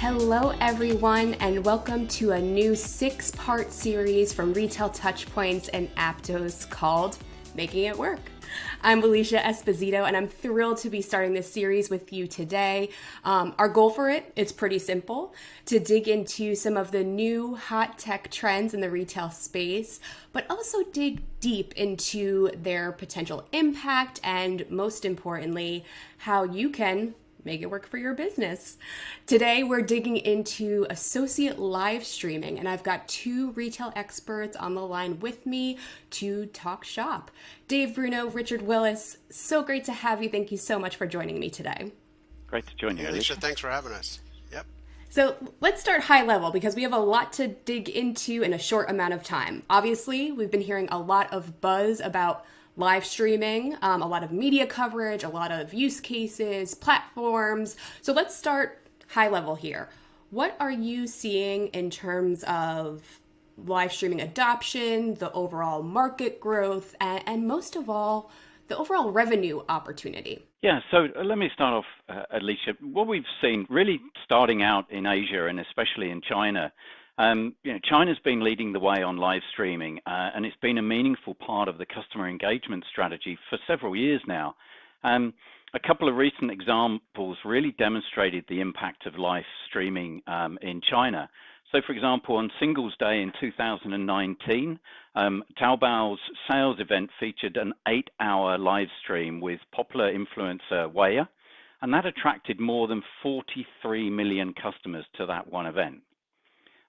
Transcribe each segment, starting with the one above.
Hello, everyone, and welcome to a new 6-part series from Retail TouchPoints and Aptos called Making It Work. I'm Alicia, Esposito, and I'm thrilled to be starting this series with you today. Our goal for it's pretty simple: to dig into some of the new hot tech trends in the retail space, but also dig deep into their potential impact and, most importantly, how you can make it work for your business. Today, we're digging into associate live streaming, and I've got 2 retail experts on the line with me to talk shop. Dave, Bruno, Richard, Willis, so great to have you. Thank you so much for joining me today. Great to join you, Alicia. Thanks for having us. Yep. So let's start high level because we have a lot to dig into in a short amount of time. Obviously, we've been hearing a lot of buzz about live streaming, a lot of media coverage, a lot of use cases, platforms. So let's start high level here. What are you seeing in terms of live streaming adoption, the overall market growth, and most of all, the overall revenue opportunity? Yeah, so let me start off, Alicia. What we've seen really starting out in Asia and especially in China, China's been leading the way on live streaming, and it's been a meaningful part of the customer engagement strategy for several years now. A couple of recent examples really demonstrated the impact of live streaming in China. So, for example, on Singles Day in 2019, Taobao's sales event featured an 8-hour live stream with popular influencer Wei, and that attracted more than 43 million customers to that one event.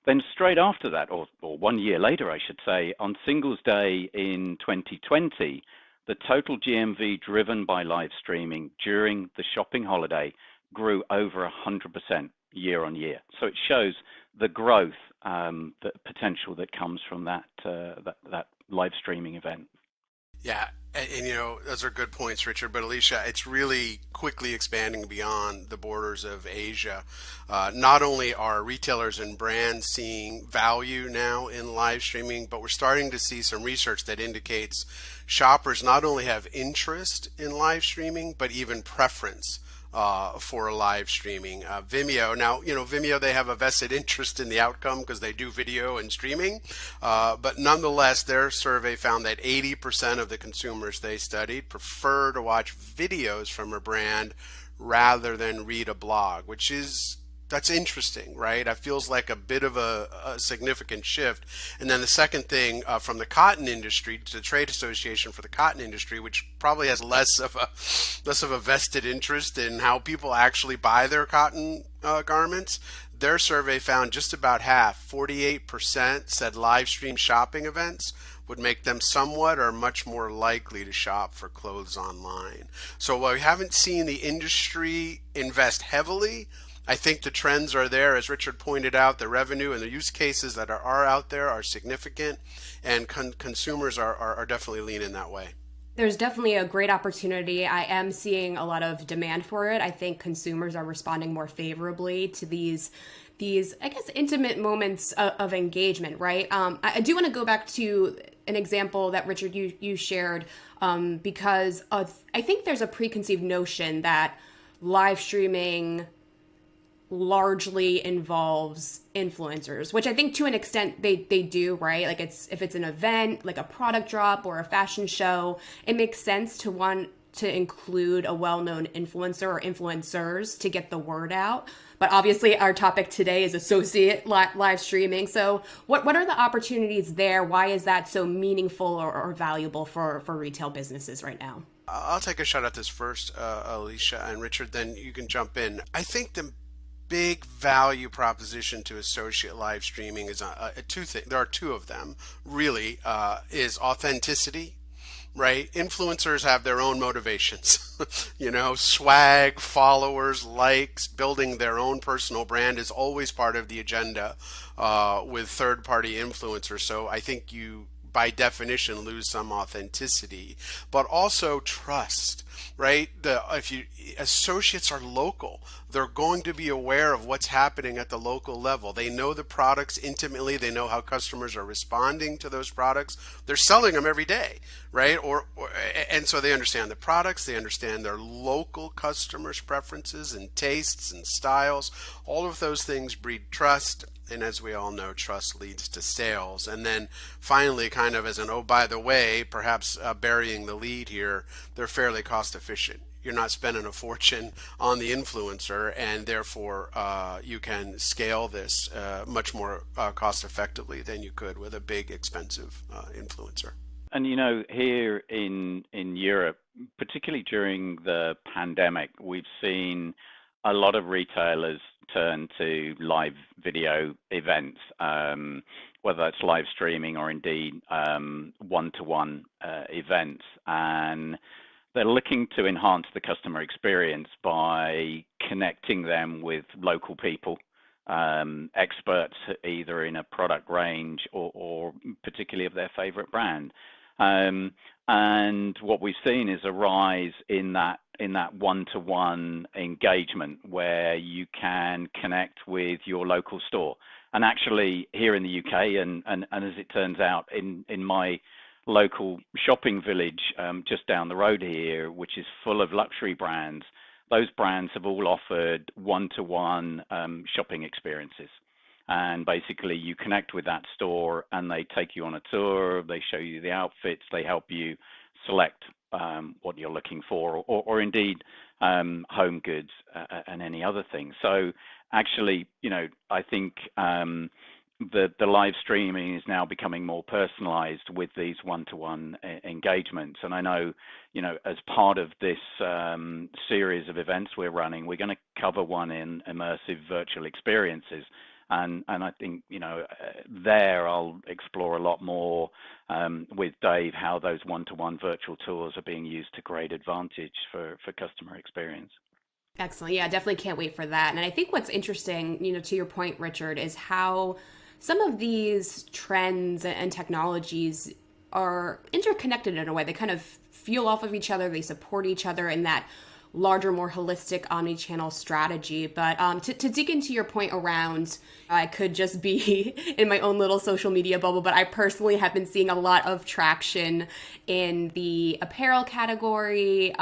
Then straight after that, or 1 year later, I should say, on Singles Day in 2020, the total GMV driven by live streaming during the shopping holiday grew over 100% year on year. So it shows the growth, the potential that comes from that live streaming event. Yeah, and those are good points, Richard. But Alicia, it's really quickly expanding beyond the borders of Asia. Not only are retailers and brands seeing value now in live streaming, but we're starting to see some research that indicates shoppers not only have interest in live streaming, but even preference for live streaming. Vimeo, now, Vimeo, they have a vested interest in the outcome because they do video and streaming. But nonetheless, their survey found that 80% of the consumers they studied prefer to watch videos from a brand rather than read a blog, that's interesting, right? That feels like a bit of a significant shift. And then the second thing from the cotton industry, to the trade association for the cotton industry, which probably has less of a vested interest in how people actually buy their cotton garments, their survey found just about half, 48%, said live stream shopping events would make them somewhat or much more likely to shop for clothes online. So while we haven't seen the industry invest heavily, I think the trends are there. As Richard pointed out, the revenue and the use cases that are out there are significant, and consumers are definitely leaning that way. There's definitely a great opportunity. I am seeing a lot of demand for it. I think consumers are responding more favorably to these I guess, intimate moments of engagement, right? I do want to go back to an example that, Richard, you shared, because I think there's a preconceived notion that live streaming largely involves influencers, which I think to an extent they do, right? Like if it's an event, like a product drop or a fashion show, it makes sense to want to include a well-known influencer or influencers to get the word out. But obviously our topic today is associate live streaming. So what are the opportunities there? Why is that so meaningful or valuable for retail businesses right now? I'll take a shot at this first, Alicia, and Richard, then you can jump in. I think the big value proposition to associate live streaming is two things. There are 2 of them, really, is authenticity, right? Influencers have their own motivations, swag, followers, likes, building their own personal brand is always part of the agenda with third-party influencers. So I think you, by definition, lose some authenticity, but also trust, right? If you associates are local, they're going to be aware of what's happening at the local level. They know the products intimately. They know how customers are responding to those products. They're selling them every day, right? And so they understand the products. They understand their local customers' preferences and tastes and styles. All of those things breed trust. And as we all know, trust leads to sales. And then finally, kind of as an, oh, by the way, perhaps burying the lead here, they're fairly cost efficient. You're not spending a fortune on the influencer, and therefore you can scale this much more cost effectively than you could with a big, expensive influencer. And here in Europe, particularly during the pandemic, we've seen a lot of retailers turn to live video events, whether that's live streaming or indeed one-to-one events. And they're looking to enhance the customer experience by connecting them with local people, experts either in a product range or particularly of their favorite brand. And what we've seen is a rise in that one-to-one engagement where you can connect with your local store. And actually here in the UK, and as it turns out, in my local shopping village just down the road here, which is full of luxury brands, those brands have all offered one-to-one shopping experiences. And basically you connect with that store and they take you on a tour, they show you the outfits, they help you select what you're looking for, or indeed home goods and any other thing. So actually, I think the live streaming is now becoming more personalized with these one-to-one engagements. And I know, as part of this series of events we're running, we're going to cover one in immersive virtual experiences. And I think, there I'll explore a lot more with Dave how those one-to-one virtual tours are being used to great advantage for customer experience. Excellent. Yeah, definitely can't wait for that. And I think what's interesting, to your point, Richard, is how some of these trends and technologies are interconnected in a way. They kind of fuel off of each other. They support each other in that larger, more holistic omni-channel strategy. But to dig into your point around, I could just be in my own little social media bubble, but I personally have been seeing a lot of traction in the apparel category,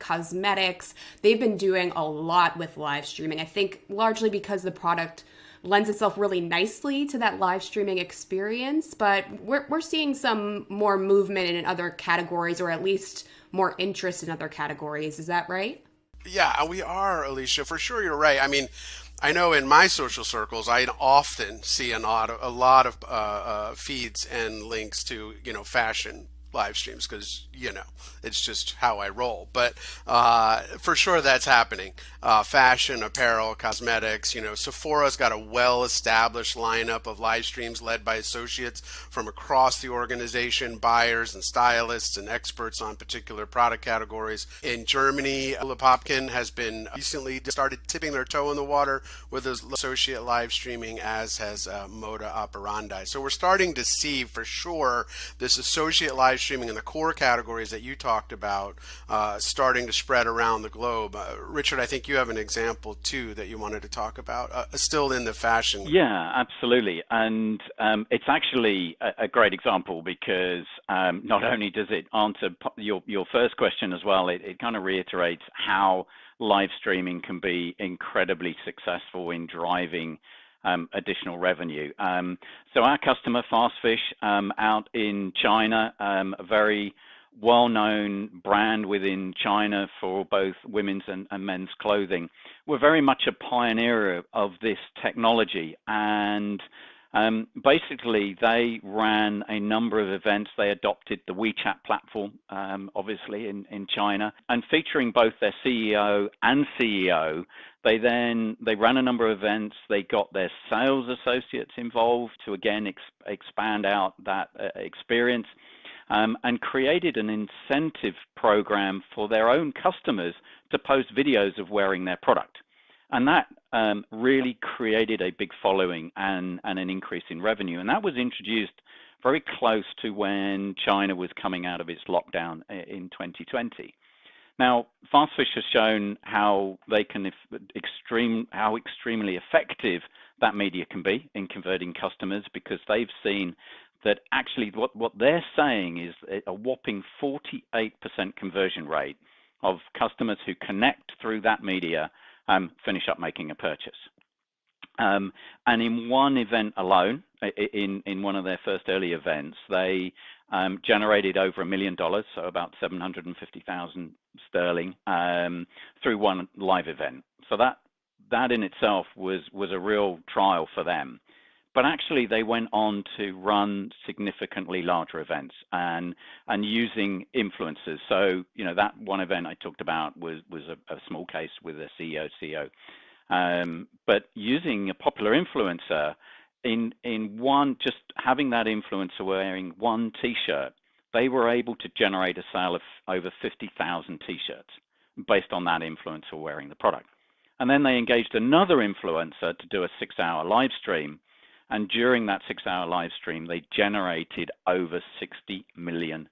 cosmetics. They've been doing a lot with live streaming. I think largely because the product lends itself really nicely to that live streaming experience, but we're seeing some more movement in other categories, or at least more interest in other categories. Is that right? Yeah, we are, Alicia. For sure, you're right. I mean, I know in my social circles, I often see a lot of feeds and links to fashion live streams because it's just how I roll. But for sure that's happening. Fashion, apparel, cosmetics. Sephora's got a well-established lineup of live streams led by associates from across the organization, buyers and stylists and experts on particular product categories. In Germany, Ulla Popkin has been recently started tipping their toe in the water with his associate live streaming, as has Moda Operandi. So we're starting to see for sure this associate live streaming in the core categories that you talked about starting to spread around the globe. Richard, I think you have an example too that you wanted to talk about, still in the fashion. Yeah, absolutely. And it's actually a great example because not only does it answer your first question as well, it kind of reiterates how live streaming can be incredibly successful in driving additional revenue. So our customer, Fastfish, out in China, a very well-known brand within China for both women's and men's clothing, were very much a pioneer of this technology. And basically, they ran a number of events. They adopted the WeChat platform, obviously, in China, and featuring both their CEO and CEO, they ran a number of events. They got their sales associates involved to, again, expand out that experience, and created an incentive program for their own customers to post videos of wearing their product. And that really created a big following and an increase in revenue. And that was introduced very close to when China was coming out of its lockdown in 2020. Now, Fastfish has shown how they can how extremely effective that media can be in converting customers, because they've seen that actually what they're saying is a whopping 48% conversion rate of customers who connect through that media finish up making a purchase. And in one event alone, in one of their first early events, they generated over $1 million, so about 750,000 sterling, through one live event. So that in itself was a real trial for them. But actually, they went on to run significantly larger events and using influencers. So, that one event I talked about was a small case with a CEO, CO. But using a popular influencer in one, just having that influencer wearing one T-shirt, they were able to generate a sale of over 50,000 T-shirts based on that influencer wearing the product. And then they engaged another influencer to do a 6-hour live stream. And during that 6-hour live stream, they generated over $60 million.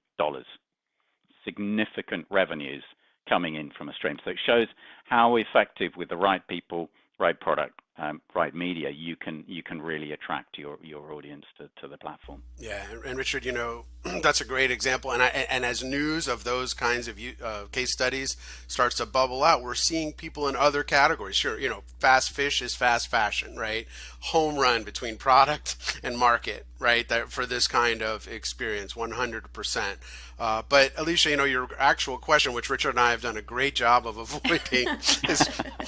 Significant revenues coming in from a stream. So it shows how effective, with the right people, right product, right media, you can really attract your audience to the platform. Yeah, and Richard, that's a great example. And as news of those kinds of case studies starts to bubble out, we're seeing people in other categories. Sure, fast fish is fast fashion, right? Home run between product and market, right? That for this kind of experience, 100%. But Alicia, your actual question, which Richard and I have done a great job of avoiding, is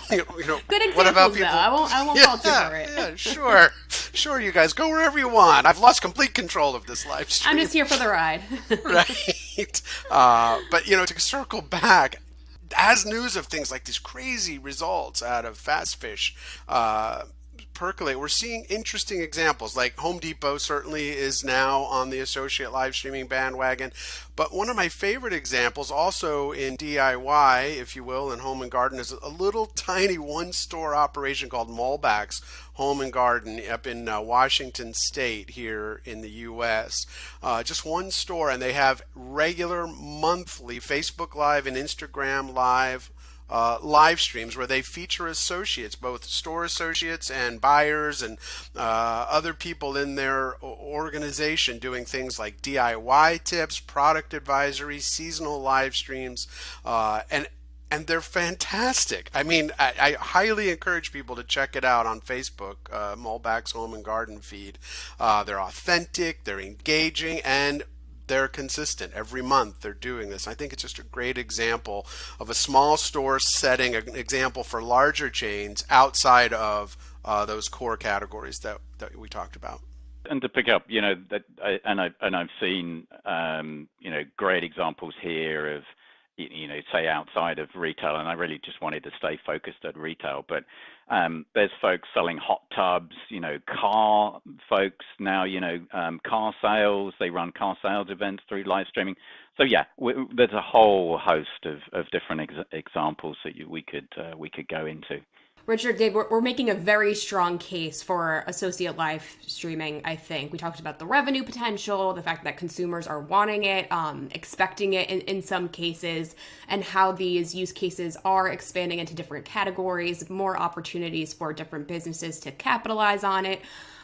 good examples, what about people? Though. I won't fault you for it. Yeah, sure. You guys go wherever you want. I've lost complete control of this live stream. I'm just here for the ride. Right. But to circle back, as news of things like these crazy results out of Fast Fish percolate, we're seeing interesting examples. Like Home Depot certainly is now on the associate live streaming bandwagon. But one of my favorite examples, also in DIY, if you will, in home and garden, is a little tiny one-store operation called Mullbach's Home and Garden up in Washington State here in the U.S. Just one store, and they have regular monthly Facebook Live and Instagram Live live streams where they feature associates, both store associates and buyers and other people in their organization, doing things like DIY tips, product advisory, seasonal live streams, and they're fantastic. I mean, I highly encourage people to check it out on Facebook, Mullbach's Home and Garden feed. They're authentic, they're engaging, and they're consistent. Every month they're doing this. I think it's just a great example of a small store setting an example for larger chains outside of those core categories that we talked about. And to pick up, I've seen great examples here of say outside of retail, and I really just wanted to stay focused at retail, but there's folks selling hot tubs, car folks now, car sales, they run car sales events through live streaming. So yeah, there's a whole host of different examples that we could go into. Richard, Dave, we're making a very strong case for associate live streaming, I think. We talked about the revenue potential, the fact that consumers are wanting it, expecting it in some cases, and how these use cases are expanding into different categories, more opportunities for different businesses to capitalize on it.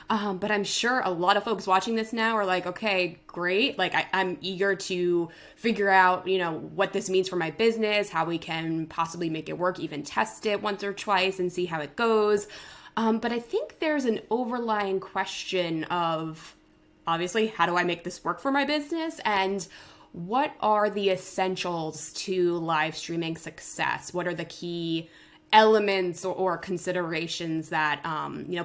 But I'm sure a lot of folks watching this now are like, okay, great. Like I'm eager to figure out, what this means for my business, how we can possibly make it work, even test it once or twice and see how it goes. But I think there's an overlying question of, obviously, how do I make this work for my business? And what are the essentials to live streaming success? What are the key elements or considerations that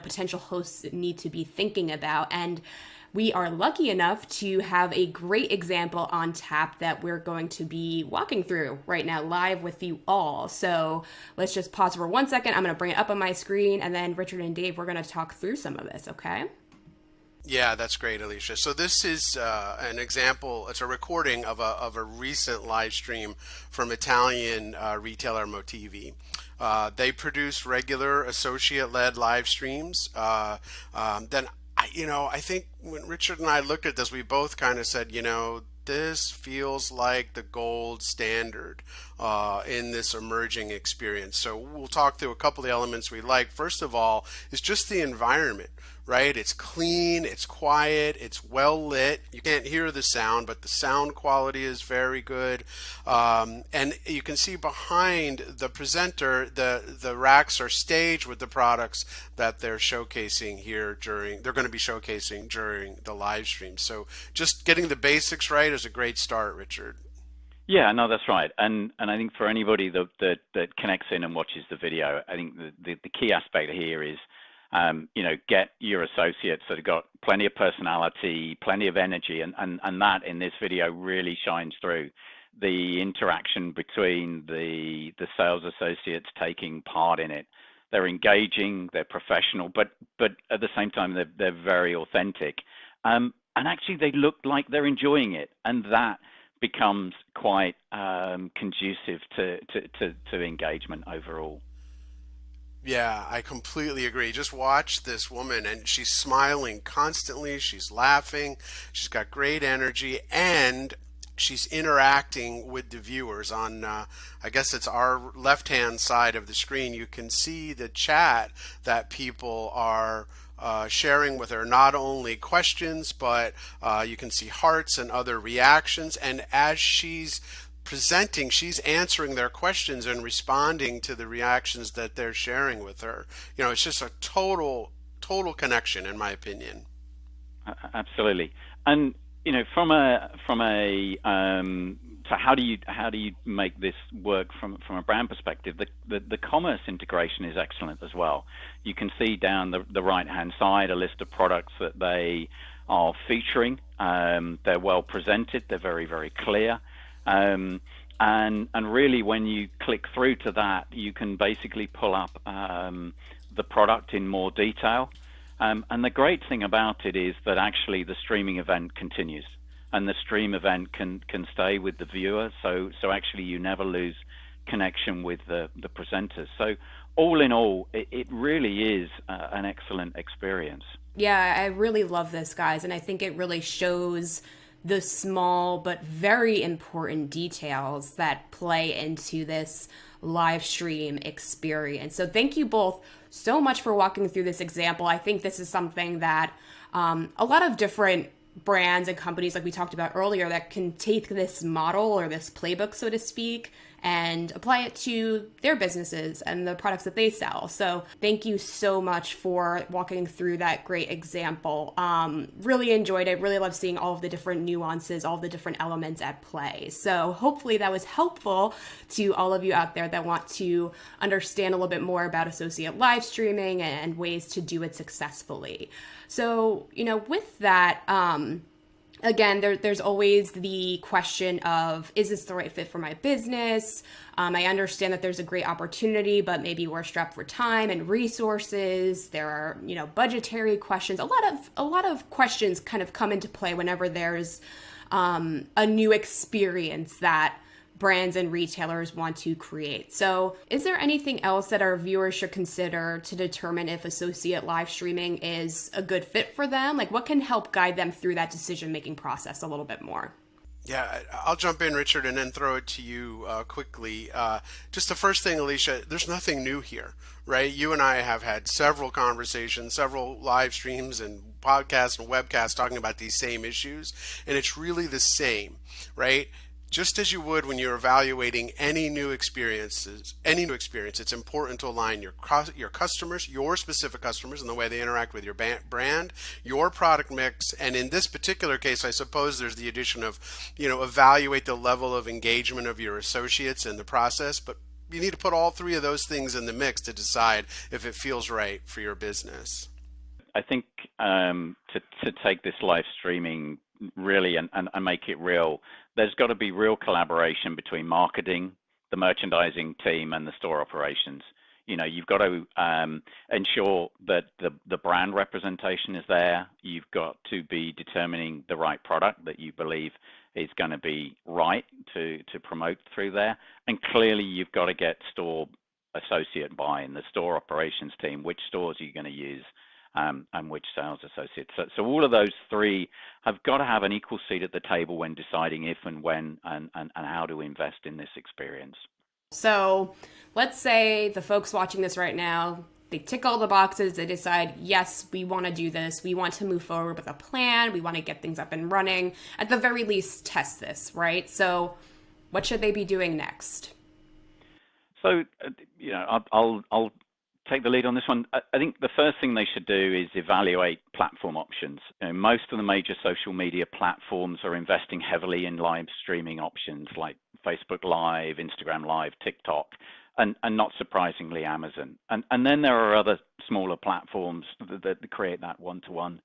potential hosts need to be thinking about? And we are lucky enough to have a great example on tap that we're going to be walking through right now live with you all. So let's just pause for 1 second. I'm going to bring it up on my screen, and then Richard and Dave, we're going to talk through some of this, okay? Yeah, that's great, Alicia. So this is an example. It's a recording of a recent live stream from Italian retailer Motivi. They produce regular associate-led live streams. Then I think when Richard and I looked at this, we both kind of said, this feels like the gold standard in this emerging experience. So we'll talk through a couple of elements we like. First of all, is just the environment, right? It's clean, it's quiet, it's well lit. You can't hear the sound, but the sound quality is very good. And you can see behind the presenter, the racks are staged with the products that they're showcasing here they're going to be showcasing during the live stream. So just getting the basics right is a great start, Richard. Yeah, no, that's right. And I think for anybody that connects in and watches the video, I think the key aspect here is, get your associates that have got plenty of personality, plenty of energy, and that in this video really shines through. The interaction between the sales associates taking part in it. They're engaging, they're professional, but at the same time they're very authentic. And actually they look like they're enjoying it, and that becomes quite conducive to engagement overall. Yeah, I completely agree. Just watch this woman, and she's smiling constantly. She's laughing. She's got great energy, and she's interacting with the viewers on, I guess it's our left-hand side of the screen. You can see the chat that people are sharing with her, not only questions, but you can see hearts and other reactions. And as she's presenting, she's answering their questions and responding to the reactions that they're sharing with her. It's just a total connection, in my opinion. Absolutely. And from a so how do you make this work from a brand perspective? The commerce integration is excellent as well. You can see down the right hand side a list of products that they are featuring. They're well presented. They're very, very clear. And really, when you click through to that, you can basically pull up the product in more detail. And the great thing about it is that actually the streaming event continues, and the stream event can stay with the viewer. So actually you never lose connection with the presenters. So all in all, it really is an excellent experience. Yeah, I really love this, guys, and I think it really shows the small but very important details that play into this live stream experience. So thank you both so much for walking through this example. I think this is something that a lot of different brands and companies, like we talked about earlier, that can take this model or this playbook, so to speak, and apply it to their businesses and the products that they sell. So thank you so much for walking through that great example. Really enjoyed it. Really love seeing all of the different nuances, all of the different elements at play. So hopefully that was helpful to all of you out there that want to understand a little bit more about associate live streaming and ways to do it successfully. So, with that, again, there's always the question of, is this the right fit for my business? I understand that there's a great opportunity, but maybe we're strapped for time and resources. There are, budgetary questions. A lot of questions kind of come into play whenever there's a new experience that brands and retailers want to create. So is there anything else that our viewers should consider to determine if associate live streaming is a good fit for them? Like, what can help guide them through that decision-making process a little bit more? Yeah, I'll jump in, Richard, and then throw it to you quickly. Just the first thing, Alicia, there's nothing new here, right? You and I have had several conversations, several live streams and podcasts and webcasts talking about these same issues, and it's really the same, right? Just as you would when you're evaluating any new experience, it's important to align your customers, your specific customers, and the way they interact with your brand, your product mix, and in this particular case, I suppose there's the addition of, evaluate the level of engagement of your associates in the process, but you need to put all three of those things in the mix to decide if it feels right for your business. I think to take this live streaming really and make it real, there's got to be real collaboration between marketing, the merchandising team, and the store operations. You've got to ensure that the brand representation is there. You've got to be determining the right product that you believe is going to be right to promote through there. And clearly you've got to get store associate buy-in, the store operations team, which stores are you going to use, and which sales associates. So all of those three have got to have an equal seat at the table when deciding if and when and how to invest in this experience. So let's say the folks watching this right now, they tick all the boxes. They decide, yes, we want to do this. We want to move forward with a plan. We want to get things up and running. At the very least, test this, right? So what should they be doing next? So, I'll take the lead on this one. I think the first thing they should do is evaluate platform options. Most of the major social media platforms are investing heavily in live streaming options like Facebook Live, Instagram Live, TikTok, and not surprisingly, Amazon. And then there are other smaller platforms that create that one-to-one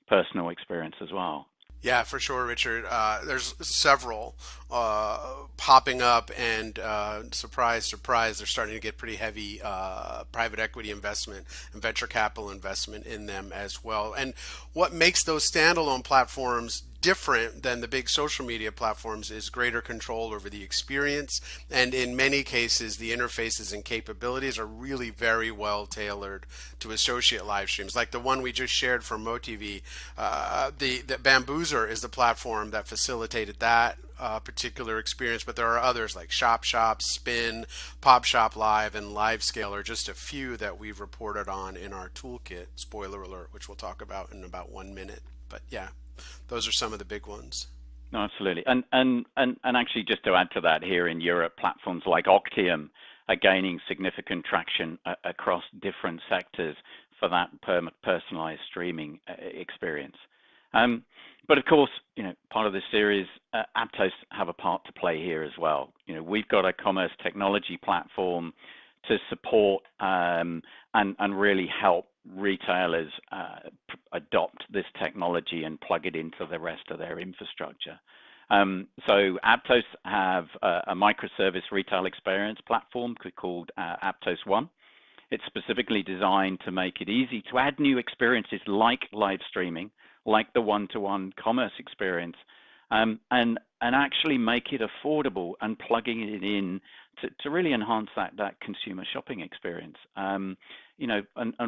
personal experience as well. Yeah, for sure, Richard. There's several popping up, and surprise, surprise, they're starting to get pretty heavy private equity investment and venture capital investment in them as well. And what makes those standalone platforms different than the big social media platforms is greater control over the experience, and in many cases the interfaces and capabilities are really very well tailored to associate live streams, like the one we just shared from MoTV. The Bamboozer is the platform that facilitated that particular experience, but there are others like Shop, Spin, Pop Shop Live, and LiveScale are just a few that we've reported on in our toolkit. Spoiler alert, which we'll talk about in about 1 minute. But yeah, those are some of the big ones. No, absolutely. And actually, just to add to that, here in Europe, platforms like Octium are gaining significant traction across different sectors for that personalized streaming experience. But of course, part of this series, Aptos have a part to play here as well. We've got a commerce technology platform to support and really help retailers adopt this technology and plug it into the rest of their infrastructure. So Aptos have a microservice retail experience platform called Aptos One. It's specifically designed to make it easy to add new experiences like live streaming, like the one-to-one commerce experience, and actually make it affordable and plugging it in to really enhance that consumer shopping experience. And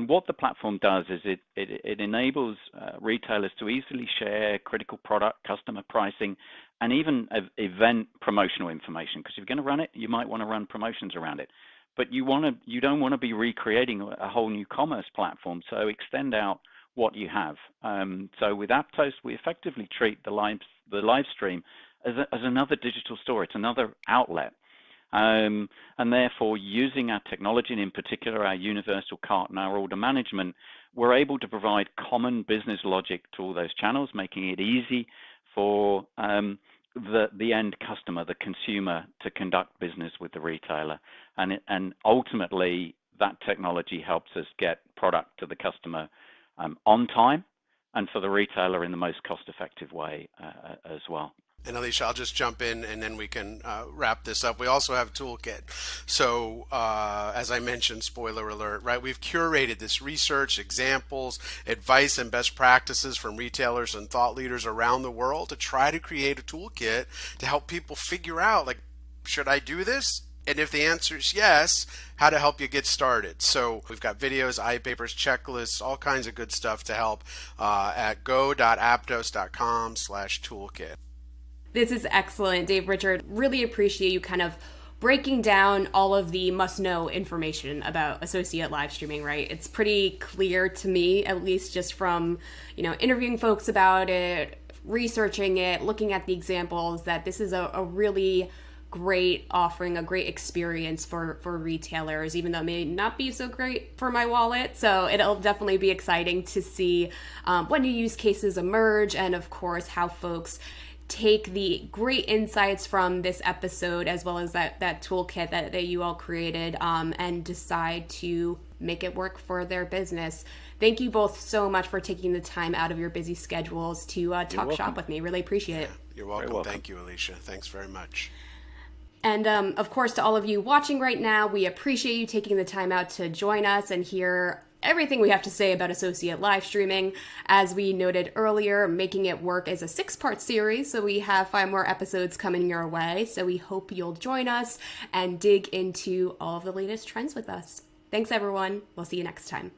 what the platform does is it enables retailers to easily share critical product, customer pricing, and even event promotional information. Because if you're going to run it, you might want to run promotions around it. But you don't want to be recreating a whole new commerce platform. So extend out what you have. So with Aptos, we effectively treat the live stream as another digital store. It's another outlet. And therefore, using our technology, and in particular our universal cart and our order management, we're able to provide common business logic to all those channels, making it easy for the end customer, the consumer, to conduct business with the retailer. And ultimately, that technology helps us get product to the customer on time, and for the retailer in the most cost-effective way as well. And Alicia, I'll just jump in and then we can wrap this up. We also have a toolkit. So as I mentioned, spoiler alert, right? We've curated this research, examples, advice, and best practices from retailers and thought leaders around the world to try to create a toolkit to help people figure out, like, should I do this? And if the answer is yes, how to help you get started. So we've got videos, iPapers, checklists, all kinds of good stuff to help at go.aptos.com/toolkit. This is excellent, Dave, Richard. Really appreciate you kind of breaking down all of the must-know information about associate live streaming, right? It's pretty clear to me, at least just from, interviewing folks about it, researching it, looking at the examples, that this is a really great offering, a great experience for retailers, even though it may not be so great for my wallet. So it'll definitely be exciting to see what new use cases emerge, and of course how folks take the great insights from this episode, as well as that toolkit that you all created, and decide to make it work for their business. Thank you both so much for taking the time out of your busy schedules to talk shop with me. Really appreciate it. You're welcome. Thank you, Alicia. Thanks very much. And of course, to all of you watching right now, we appreciate you taking the time out to join us and hear everything we have to say about associate live streaming. As we noted earlier, Making It Work is a 6-part series, so we have 5 more episodes coming your way. So we hope you'll join us and dig into all of the latest trends with us. Thanks, everyone. We'll see you next time.